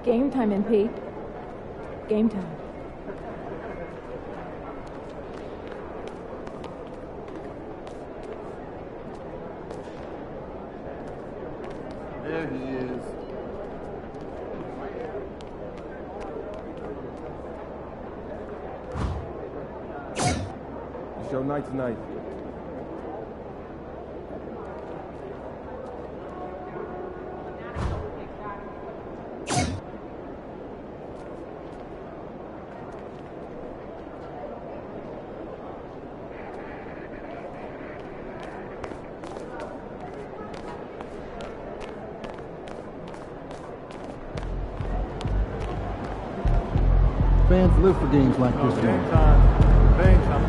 Game time, MP. Game time. There he is. It's your night tonight. Fans live for games like this one. Bang time. Bang time.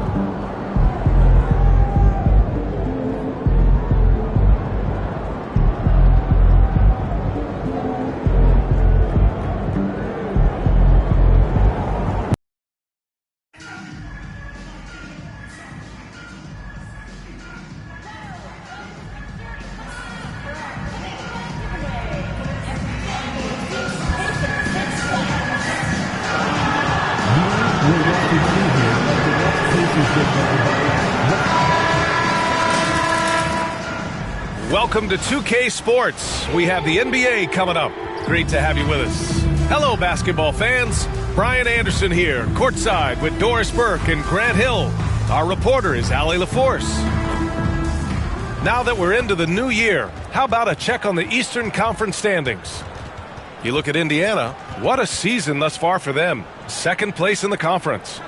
Welcome to 2K Sports. We have the NBA coming up. Great to have you with us. Hello, basketball fans. Brian Anderson here, courtside with Doris Burke and Grant Hill. Our reporter is Allie LaForce. Now that we're into the new year, how about a check on the Eastern Conference standings? You look at Indiana, what a season thus far for them. Second place in the conference.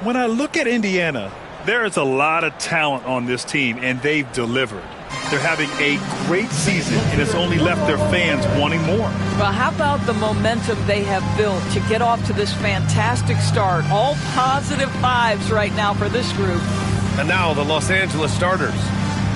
When I look at Indiana, there is a lot of talent on this team, and they've delivered. They're having a great season, and it's only left their fans wanting more. Well, how about the momentum they have built to get off to this fantastic start? All positive vibes right now for this group. And now the Los Angeles starters.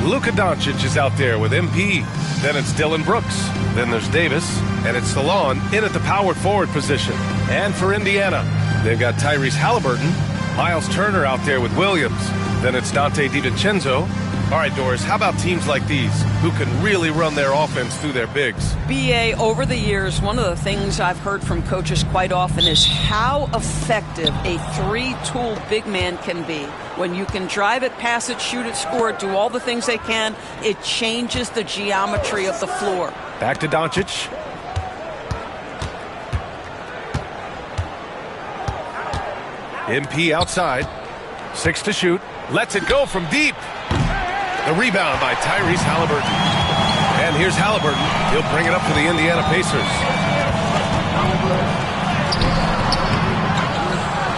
Luka Doncic is out there with MP. Then it's Dylan Brooks. Then there's Davis. And it's Salon in at the power forward position. And for Indiana, they've got Tyrese Halliburton. Miles Turner out there with Williams. Then it's Dante DiVincenzo. All right, Doris, how about teams like these who can really run their offense through their bigs? BA, over the years, one of the things I've heard from coaches quite often is how effective a three-tool big man can be. When you can drive it, pass it, shoot it, score it, do all the things they can, it changes the geometry of the floor. Back to Doncic. MP outside. 6 to shoot. Lets it go from deep. The rebound by Tyrese Halliburton. And here's Halliburton. He'll bring it up for the Indiana Pacers.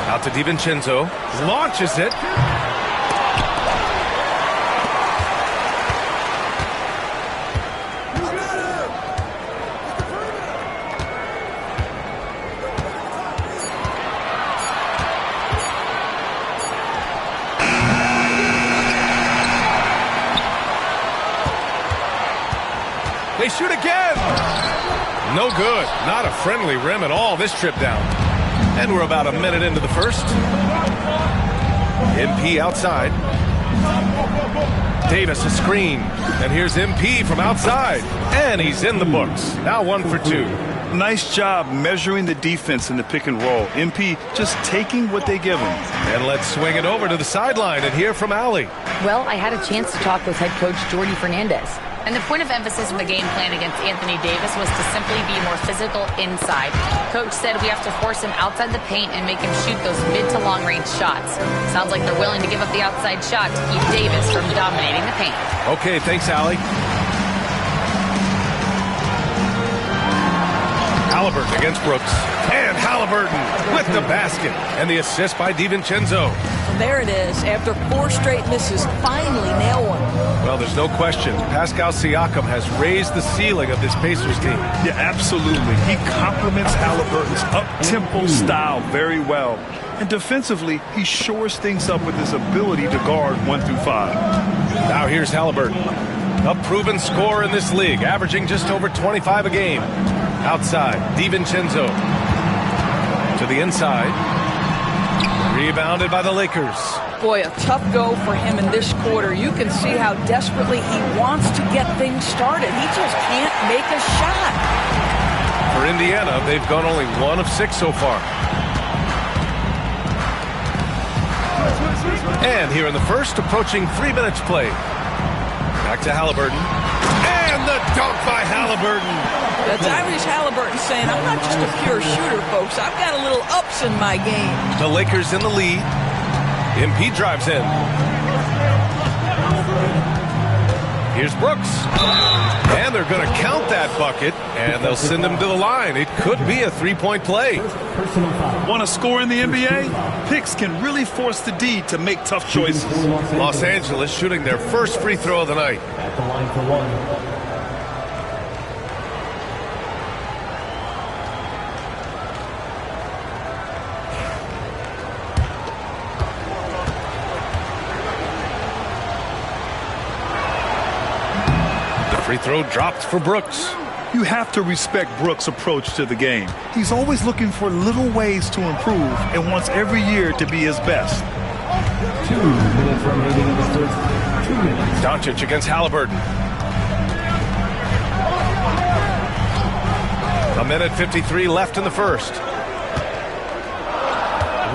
Out to DiVincenzo. Launches it. They shoot again. No good. Not a friendly rim at all this trip down. And we're about a minute into the first. MP outside. Davis a screen. And here's MP from outside. And he's in the books. Now 1 for 2. Nice job measuring the defense in the pick and roll. MP just taking what they give him. And let's swing it over to the sideline and hear from Allie. Well, I had a chance to talk with head coach Jordy Fernandez. And the point of emphasis of the game plan against Anthony Davis was to simply be more physical inside. Coach said we have to force him outside the paint and make him shoot those mid to long range shots. Sounds like they're willing to give up the outside shot to keep Davis from dominating the paint. Okay, thanks, Allie. Halliburton against Brooks. And Halliburton with the basket. And the assist by DiVincenzo. There it is. After 4 straight misses, finally nail one. Well, there's no question. Pascal Siakam has raised the ceiling of this Pacers team. Yeah, absolutely. He complements Halliburton's up-tempo style very well. And defensively, he shores things up with his ability to guard 1 through 5. Now here's Halliburton. A proven scorer in this league, averaging just over 25 a game. Outside, DiVincenzo. To the inside. Rebound Rebounded by the Lakers. Boy, a tough go for him in this quarter. You can see how desperately he wants to get things started. He just can't make a shot. For Indiana, they've gone only 1 of 6 so far. And here in the first, approaching 3 minutes played. Back to Halliburton. And the dunk by Halliburton. That's Tyrese Halliburton saying, I'm not just a pure shooter, folks. I've got a little ups in my game. The Lakers in the lead. MP drives in. Here's Brooks. And they're going to count that bucket, and they'll send him to the line. It could be a three-point play. Want to score in the NBA? Picks can really force the D to make tough choices. Los Angeles shooting their first free throw of the night. At the line for one. Free throw dropped for Brooks. You have to respect Brooks' approach to the game. He's always looking for little ways to improve and wants every year to be his best. 2 minutes remaining in the first. 2 minutes. Doncic against Halliburton. 1:53 left in the first.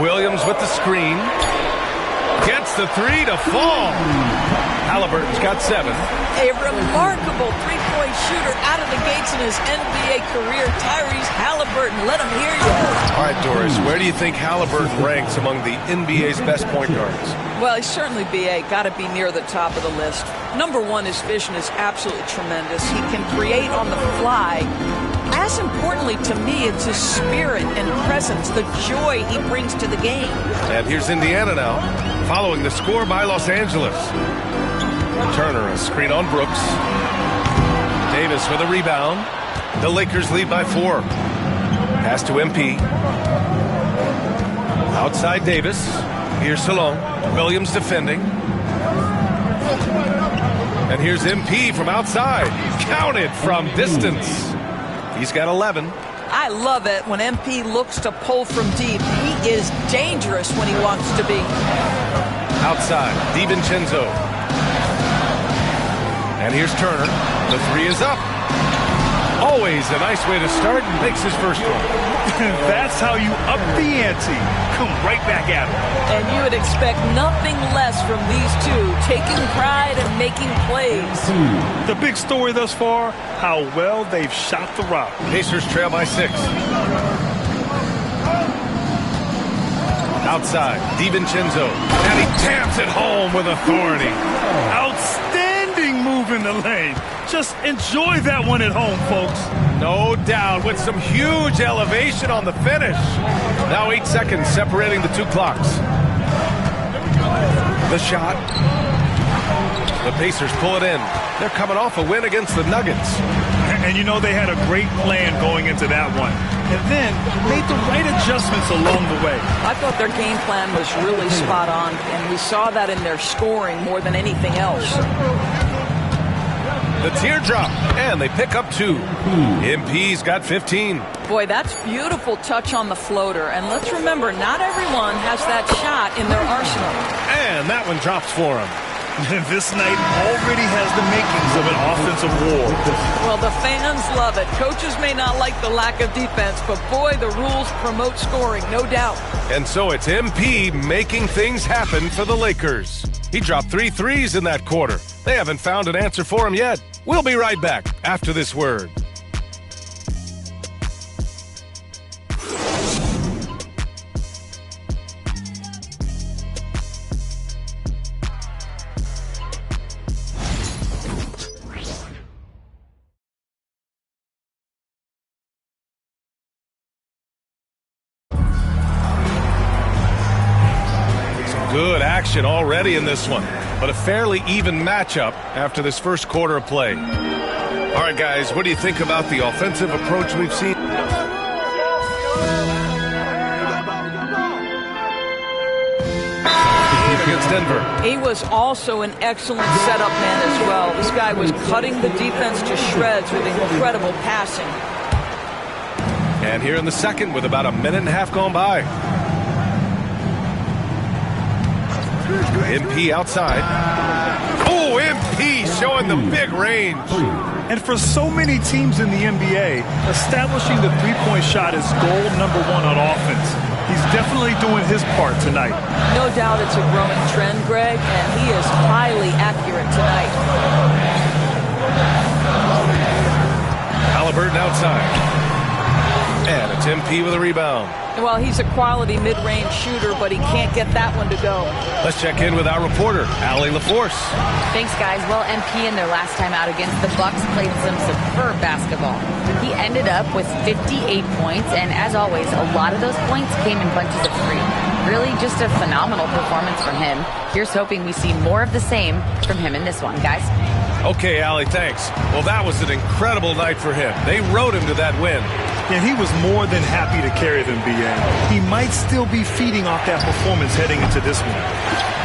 Williams with the screen. Gets the 3 to fall. Halliburton's got 7. A remarkable three-point shooter out of the gates in his NBA career, Tyrese Halliburton. Let him hear you. All right, Doris, where do you think Halliburton ranks among the NBA's best point guards? Well, he's certainly, B.A., got to be near the top of the list. Number one, his vision is absolutely tremendous. He can create on the fly. As importantly to me, it's his spirit and presence, the joy he brings to the game. And here's Indiana now, following the score by Los Angeles. Turner, a screen on Brooks. Davis with a rebound. The Lakers lead by 4. Pass to MP. Outside Davis. Here's Salon. Williams defending. And here's MP from outside. Counted from distance. He's got 11. I love it when MP looks to pull from deep. He is dangerous when he wants to be. Outside, DiVincenzo. And here's Turner. The 3 is up. Always a nice way to start. Makes his first one. That's how you up the ante. Come right back at him. And you would expect nothing less from these two, taking pride and making plays. The big story thus far, how well they've shot the rock. Pacers trail by 6. Outside, DiVincenzo. And he taps it home with authority. Outstanding move in the lane. Just enjoy that one at home, folks. No doubt, with some huge elevation on the finish. Now 8 seconds separating the 2 clocks. The shot. The Pacers pull it in. They're coming off a win against the Nuggets. And you know they had a great plan going into that one. And then made the right adjustments along the way. I thought their game plan was really spot on, and we saw that in their scoring more than anything else. The teardrop, and they pick up 2. MP's got 15. Boy, that's beautiful touch on the floater. And let's remember, not everyone has that shot in their arsenal. And that one drops for him. This night already has the makings of an offensive war. Well, the fans love it. Coaches may not like the lack of defense, but boy, the rules promote scoring, no doubt. And so it's MP making things happen for the Lakers. He dropped 3 threes in that quarter. They haven't found an answer for him yet. We'll be right back after this word. Good action already in this one, but a fairly even matchup after this first quarter of play. All right, guys, what do you think about the offensive approach we've seen? Against Denver. He was also an excellent setup man as well. This guy was cutting the defense to shreds with incredible passing. And here in the second with about a minute and a half gone by. MP outside. Oh, MP showing the big range. And for so many teams in the NBA, establishing the three-point shot is goal number one on offense. He's definitely doing his part tonight. No doubt it's a growing trend, Greg, and he is highly accurate tonight. Halliburton outside. And it's MP with a rebound. Well, he's a quality mid-range shooter, but he can't get that one to go. Let's check in with our reporter, Allie LaForce. Thanks, guys. Well, MP in their last time out against the Bucks played some superb basketball. He ended up with 58 points, and as always, a lot of those points came in bunches of three. Really just a phenomenal performance from him. Here's hoping we see more of the same from him in this one, guys. Okay, Allie, thanks. Well, that was an incredible night for him. They rode him to that win. And he was more than happy to carry them, BA. He might still be feeding off that performance heading into this one.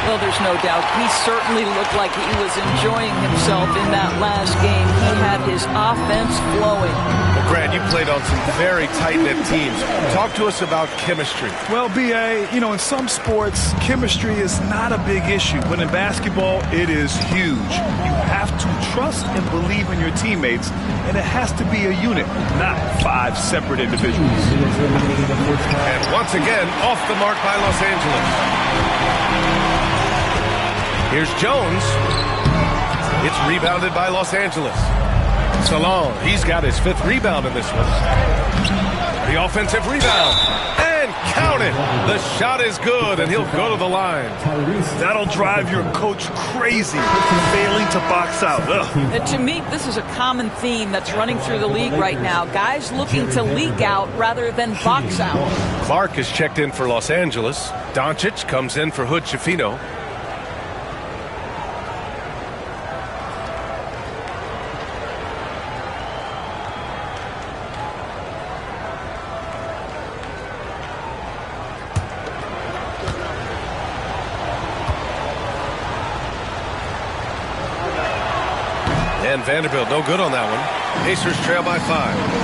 Well, there's no doubt. He certainly looked like he was enjoying himself in that last game. He had his offense flowing. Well, Grant, you played on some very tight-knit teams. Talk to us about chemistry. Well, BA, you know, in some sports, chemistry is not a big issue. But in basketball, it is huge. You have to trust and believe in your teammates, and it has to be a unit, not 5 separate individuals. And once again, off the mark by Los Angeles. Here's Jones. It's rebounded by Los Angeles. Salon, he's got his 5th rebound in this one. The offensive rebound. And count it. The shot is good, and he'll go to the line. That'll drive your coach crazy, failing to box out. And to me, this is a common theme that's running through the league right now. Guys looking to leak out rather than box out. Clark is checked in for Los Angeles. Doncic comes in for Hood Schifino. And Vanderbilt, no good on that one. Pacers trail by 5.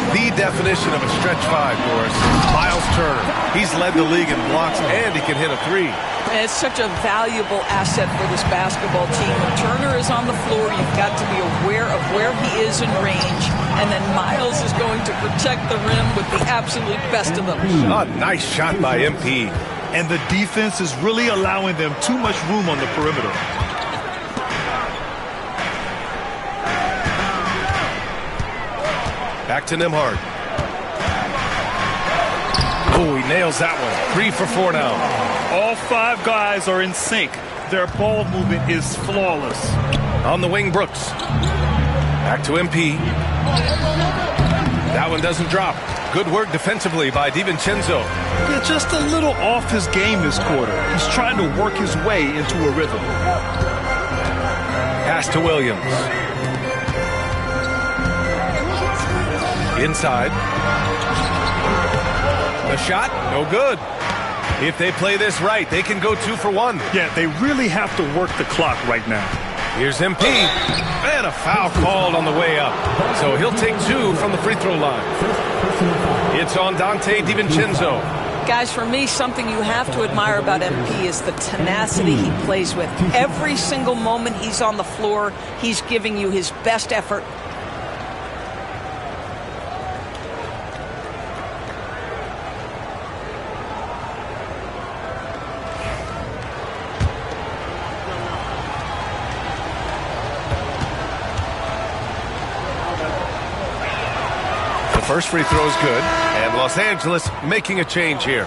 The definition of a stretch 5, Doris. Miles Turner. He's led the league in blocks, and he can hit a 3. And it's such a valuable asset for this basketball team. When Turner is on the floor, you've got to be aware of where he is in range. And then Miles is going to protect the rim with the absolute best of them. A nice shot by MP. And the defense is really allowing them too much room on the perimeter. Back to Nembhard. Oh, he nails that one. 3 for 4 now. All 5 guys are in sync. Their ball movement is flawless. On the wing, Brooks. Back to MP. That one doesn't drop. Good work defensively by DiVincenzo. Yeah, just a little off his game this quarter. He's trying to work his way into a rhythm. Pass to Williams. Inside. The shot, no good. If they play this right, they can go 2 for 1. Yeah, they really have to work the clock right now. Here's MP. And a foul called on the way up. So he'll take 2 from the free throw line. It's on Dante DiVincenzo. Guys, for me, something you have to admire about MP is the tenacity he plays with. Every single moment he's on the floor, he's giving you his best effort. First free throw is good, and Los Angeles making a change here.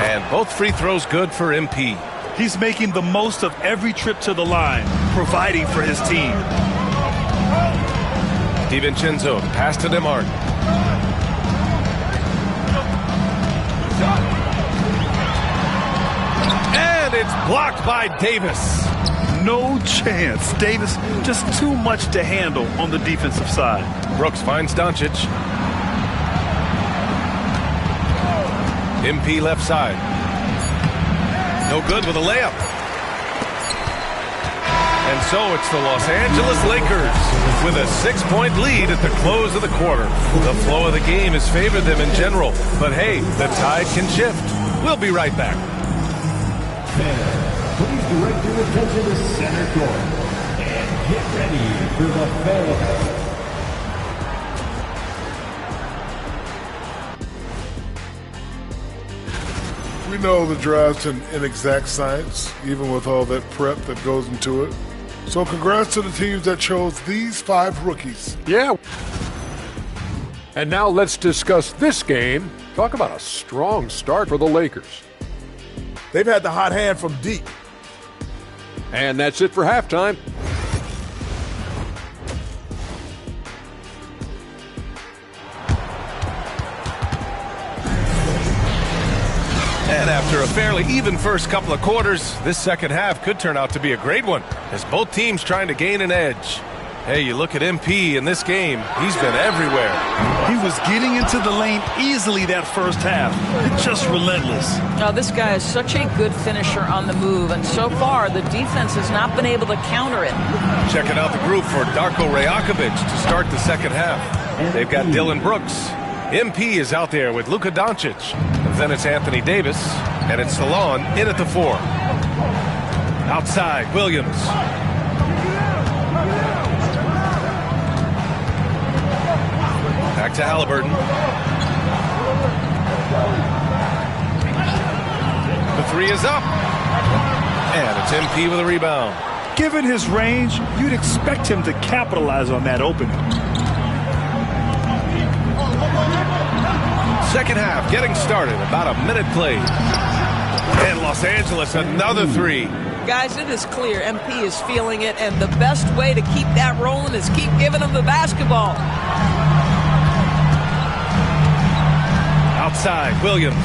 And both free throws good for MP. He's making the most of every trip to the line, providing for his team. DiVincenzo, pass to Nembhard. And it's blocked by Davis. No chance. Davis just too much to handle on the defensive side. Brooks finds Doncic. MP left side. No good with a layup. And so it's the Los Angeles Lakers with a 6-point lead at the close of the quarter. The flow of the game has favored them in general. But hey, the tide can shift. We'll be right back. fans, please direct your attention to center court and get ready for the fan. We know the draft's an inexact science, even with all that prep that goes into it. So congrats to the teams that chose these 5 rookies. Yeah. And now let's discuss this game. Talk about a strong start for the Lakers. They've had the hot hand from deep. And that's it for halftime. And after a fairly even first couple of quarters, this second half could turn out to be a great one, as both teams trying to gain an edge. Hey, you look at MP in this game, he's been everywhere. He was getting into the lane easily that first half. Just relentless. Now, this guy is such a good finisher on the move, and so far the defense has not been able to counter it. Checking out the group for Darko Rajakovic to start the second half. They've got Dylan Brooks. MP is out there with Luka Doncic. And then it's Anthony Davis, and it's Salon in at the 4. Outside, Williams. Back to Halliburton. The 3 is up. And it's MP with a rebound. Given his range, you'd expect him to capitalize on that opening. Second half getting started, about a minute played. And Los Angeles, another 3. Guys, it is clear MP is feeling it, and the best way to keep that rolling is keep giving him the basketball. Outside, Williams.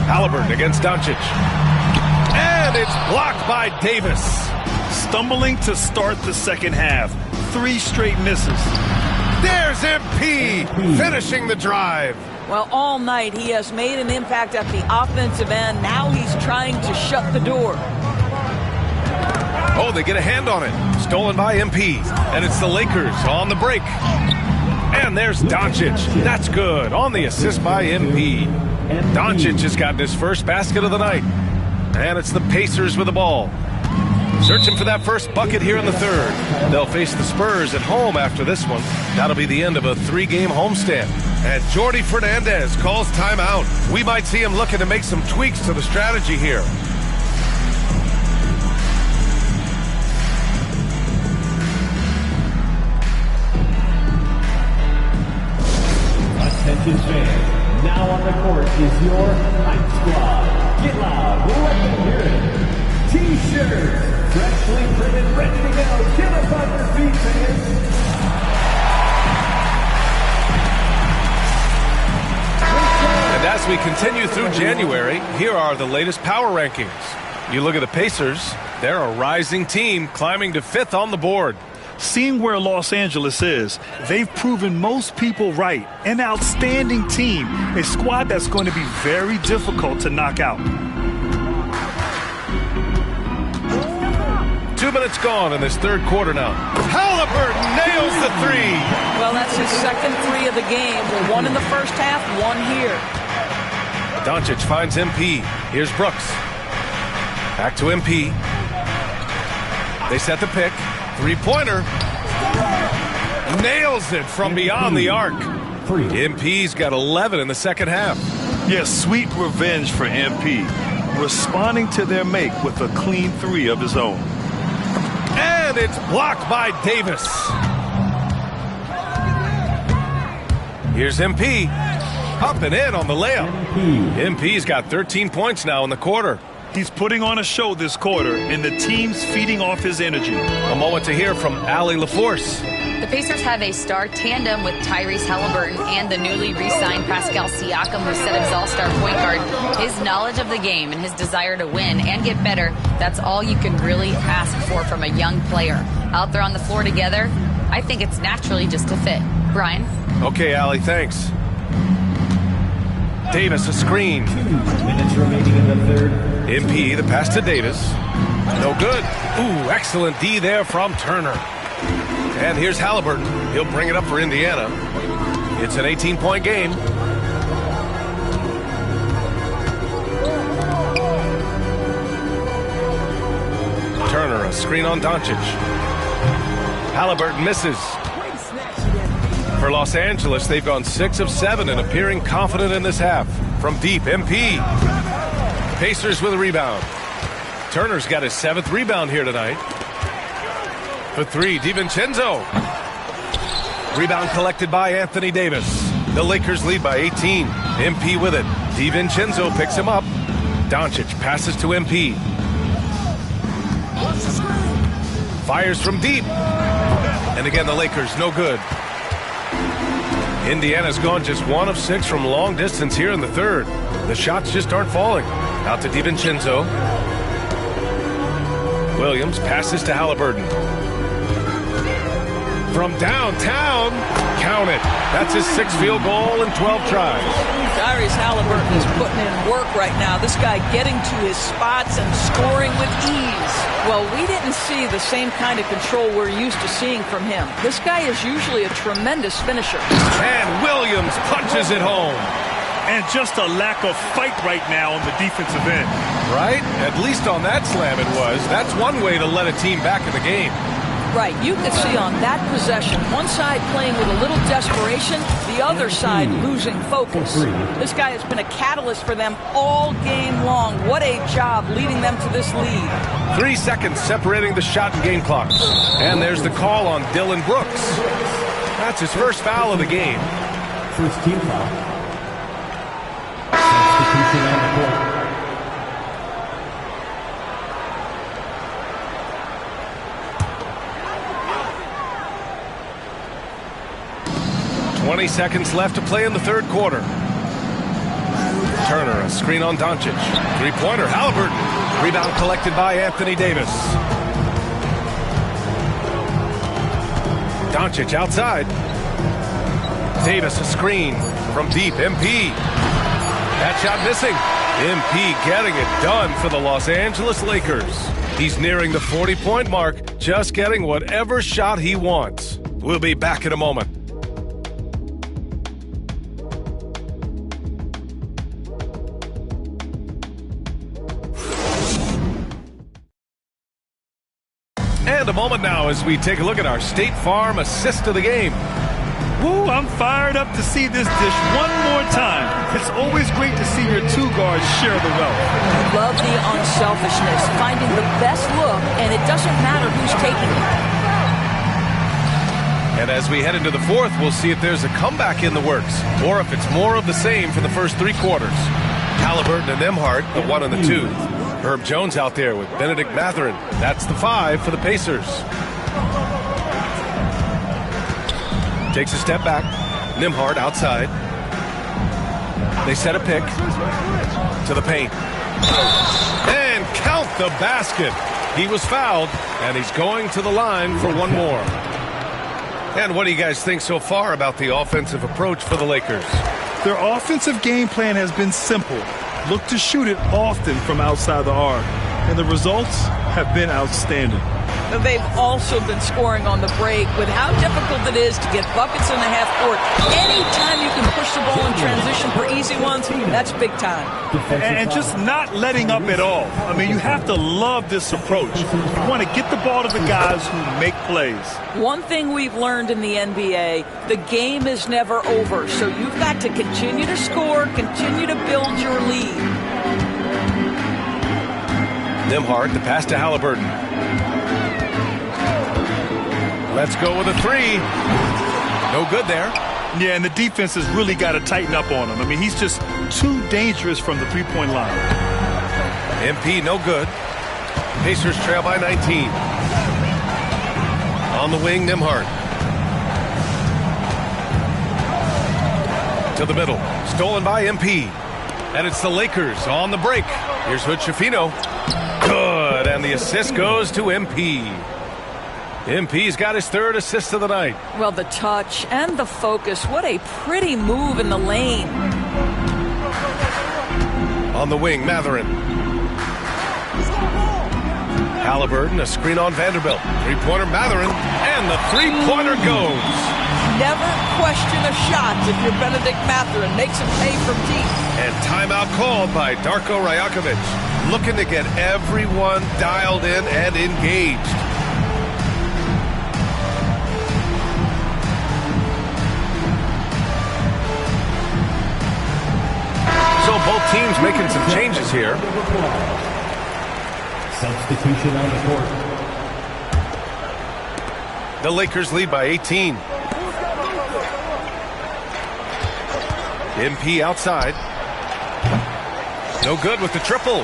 Halliburton against Doncic. And it's blocked by Davis. Stumbling to start the second half. 3 straight misses. There's MP finishing the drive. Well, all night he has made an impact at the offensive end. Now he's trying to shut the door. Oh, they get a hand on it. Stolen by MP. And it's the Lakers on the break. And there's Doncic. That's good. On the assist by MP. Doncic has gotten his first basket of the night. And it's the Pacers with the ball. Searching for that first bucket here in the third. They'll face the Spurs at home after this one. That'll be the end of a 3-game homestand. And Jordi Fernandez calls timeout. We might see him looking to make some tweaks to the strategy here. Attention fans, now on the court is your Hype Squad. Get loud, let them hear it. T-shirts, freshly printed, ready to go. Get up on your feet, fans. And as we continue through January, here are the latest power rankings. You look at the Pacers, they're a rising team climbing to 5th on the board. Seeing where Los Angeles is, they've proven most people right. An outstanding team, a squad that's going to be very difficult to knock out. 2 minutes gone in this third quarter now. Halliburton nails the 3. Well, that's his second 3 of the game. 1 in the first half, 1 here. Doncic finds MP. Here's Brooks. Back to MP. They set the pick. 3-pointer. Nails it from beyond the arc. MP's got 11 in the second half. Yes, sweet revenge for MP. Responding to their make with a clean 3 of his own. And it's blocked by Davis. Here's MP. Up and in on the layup. MP's got 13 points now in the quarter. He's putting on a show this quarter, and the team's feeding off his energy. A moment to hear from Allie LaForce. The Pacers have a star tandem with Tyrese Halliburton and the newly re-signed Pascal Siakam, who set his all-star point guard. His knowledge of the game and his desire to win and get better, that's all you can really ask for from a young player. Out there on the floor together, I think it's naturally just a fit. Brian? Okay, Allie, thanks. Davis, a screen. 2 minutes remaining in the third. MP, the pass to Davis. No good. Ooh, excellent D there from Turner. And here's Halliburton. He'll bring it up for Indiana. It's an 18-point game. screen on Doncic. Halliburton misses. For Los Angeles, they've gone 6 of 7 and appearing confident in this half. From deep, MP. Pacers with a rebound. Turner's got his 7th rebound here tonight. For 3, DiVincenzo. Rebound collected by Anthony Davis. The Lakers lead by 18. MP with it. DiVincenzo picks him up. Doncic passes to MP. Fires from deep. And again, the Lakers, no good. Indiana's gone just 1 of 6 from long distance here in the third. The shots just aren't falling. Out to DiVincenzo. Williams passes to Halliburton. From downtown, count it. That's his 6th field goal in 12 tries. Tyrese Halliburton is putting in work right now. This guy getting to his spots and scoring with ease. Well, we didn't see the same kind of control we're used to seeing from him. This guy is usually a tremendous finisher. And Williams punches it home. And just a lack of fight right now on the defensive end. Right? At least on that slam it was. That's one way to let a team back in the game. Right, you could see on that possession, one side playing with a little desperation, the other side losing focus. This guy has been a catalyst for them all game long. What a job leading them to this lead. 3 seconds separating the shot and game clock. And there's the call on Dylan Brooks. That's his first foul of the game. First team foul. Substitution on the court. 20 seconds left to play in the third quarter. Turner, a screen on Doncic. Three-pointer, Halliburton. Rebound collected by Anthony Davis. Doncic outside. Davis, a screen from deep. MP. That shot missing. MP getting it done for the Los Angeles Lakers. He's nearing the 40-point mark, just getting whatever shot he wants. We'll be back in a moment. And a moment now as we take a look at our State Farm assist of the game. Woo, I'm fired up to see this dish one more time. It's always great to see your 2 guards share the wealth. Love the unselfishness, finding the best look, and it doesn't matter who's taking it. And as we head into the fourth, we'll see if there's a comeback in the works, or if it's more of the same for the first 3 quarters. Halliburton and Nembhard, the 1 and the 2. Herb Jones out there with Benedict Mathurin. That's the 5 for the Pacers. Takes a step back. Nembhard outside. They set a pick to the paint. And count the basket. He was fouled, and he's going to the line for one more. And what do you guys think so far about the offensive approach for the Lakers? Their offensive game plan has been simple. Look to shoot it often from outside the arc. And the results have been outstanding. They've also been scoring on the break with how difficult it is to get buckets in the half court. Anytime you can push the ball in transition for easy ones, that's big time. And just not letting up at all. I mean, you have to love this approach. You want to get the ball to the guys who make plays. One thing we've learned in the NBA, the game is never over. So you've got to continue to score, continue to build your lead. Nembhard, the pass to Halliburton. Let's go with a 3. No good there. Yeah, and the defense has really got to tighten up on him. I mean, he's just too dangerous from the three-point line. MP, no good. Pacers trail by 19. On the wing, Nembhard. To the middle. Stolen by MP. And it's the Lakers on the break. Here's Hood Schifino. Good, and the assist goes to MP. MP's got his 3rd assist of the night. Well, the touch and the focus. What a pretty move in the lane. On the wing, Mathurin. Halliburton, a screen on Vanderbilt. Three-pointer, Mathurin, and the three-pointer goes. Never question a shot if you're Benedict Mathurin. Makes him pay from deep. And timeout called by Darko Rajakovic, looking to get everyone dialed in and engaged. So both teams making some changes here. Substitution on the court. The Lakers lead by 18. MP outside. No good with the triple.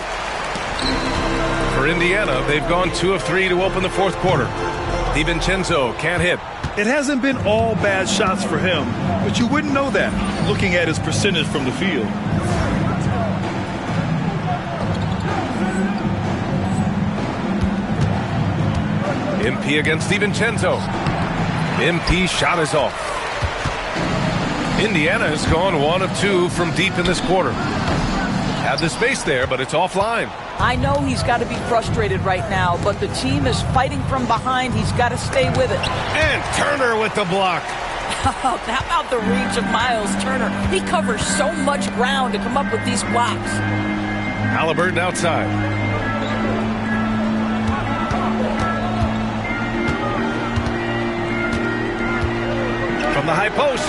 For Indiana, they've gone 2 of 3 to open the fourth quarter. DiVincenzo can't hit. It hasn't been all bad shots for him, but you wouldn't know that looking at his percentage from the field. MP against DiVincenzo. MP shot is off. Indiana has gone 1 of 2 from deep in this quarter. Had the space there, but it's offline. I know he's got to be frustrated right now, but the team is fighting from behind. He's got to stay with it. And Turner with the block. How about the reach of Miles Turner? He covers so much ground to come up with these blocks. Halliburton outside. From the high post.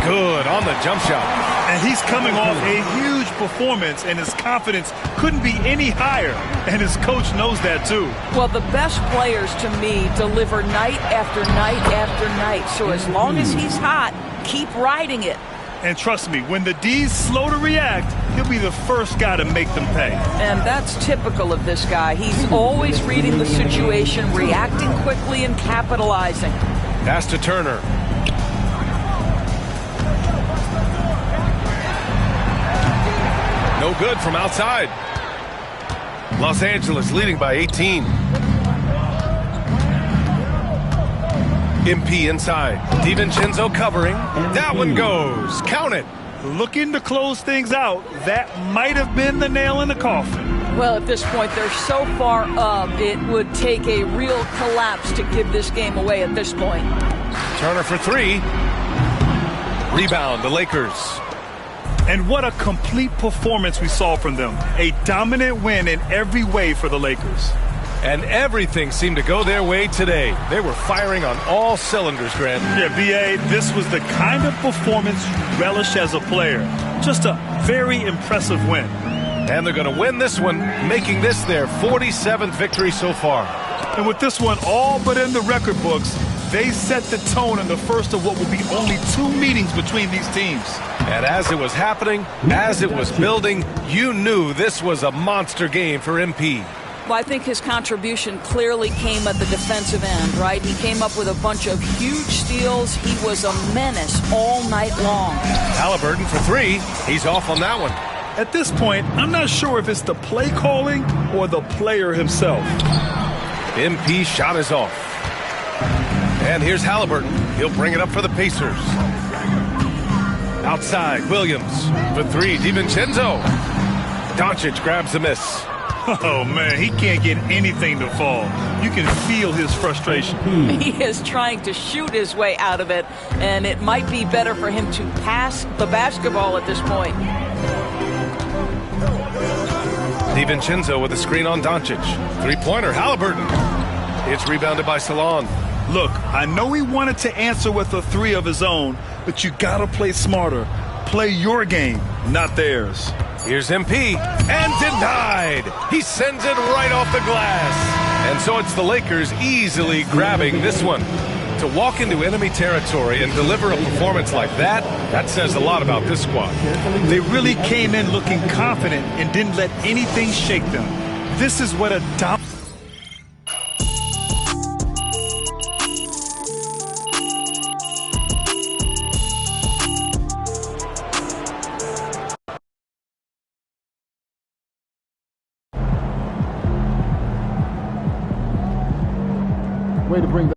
Good on the jump shot. And he's coming off a huge performance, and his confidence couldn't be any higher. And his coach knows that, too. Well, the best players, to me, deliver night after night after night. So as long as he's hot, keep riding it. And trust me, when the D's slow to react, he'll be the first guy to make them pay. And that's typical of this guy. He's always reading the situation, reacting quickly, and capitalizing. Pass to Turner. No good from outside. Los Angeles leading by 18. MP inside. DiVincenzo covering. That one goes. Count it. Looking to close things out. That might have been the nail in the coffin. Well, at this point, they're so far up, it would take a real collapse to give this game away at this point. Turner for 3. Rebound, the Lakers. And what a complete performance we saw from them. A dominant win in every way for the Lakers. And everything seemed to go their way today. They were firing on all cylinders, Grant. Yeah, B.A., this was the kind of performance you relish as a player. Just a very impressive win. And they're going to win this one, making this their 47th victory so far. And with this one all but in the record books, they set the tone in the first of what will be only 2 meetings between these teams. And as it was happening, as it was building, you knew this was a monster game for MP. Well, I think his contribution clearly came at the defensive end, right? He came up with a bunch of huge steals. He was a menace all night long. Halliburton for 3. He's off on that one. At this point, I'm not sure if it's the play calling or the player himself. MP shot is off. And here's Halliburton. He'll bring it up for the Pacers. Outside, Williams for 3. DiVincenzo. Doncic grabs the miss. Oh, man, he can't get anything to fall. You can feel his frustration. He is trying to shoot his way out of it, and it might be better for him to pass the basketball at this point. DiVincenzo with a screen on Doncic. 3-pointer, Halliburton. It's rebounded by Salon. Look, I know he wanted to answer with a 3 of his own, but you gotta play smarter. Play your game, not theirs. Here's MP, and denied. He sends it right off the glass. And so it's the Lakers easily grabbing this one. To walk into enemy territory and deliver a performance like that, that says a lot about this squad. They really came in looking confident and didn't let anything shake them. This is what a way to bring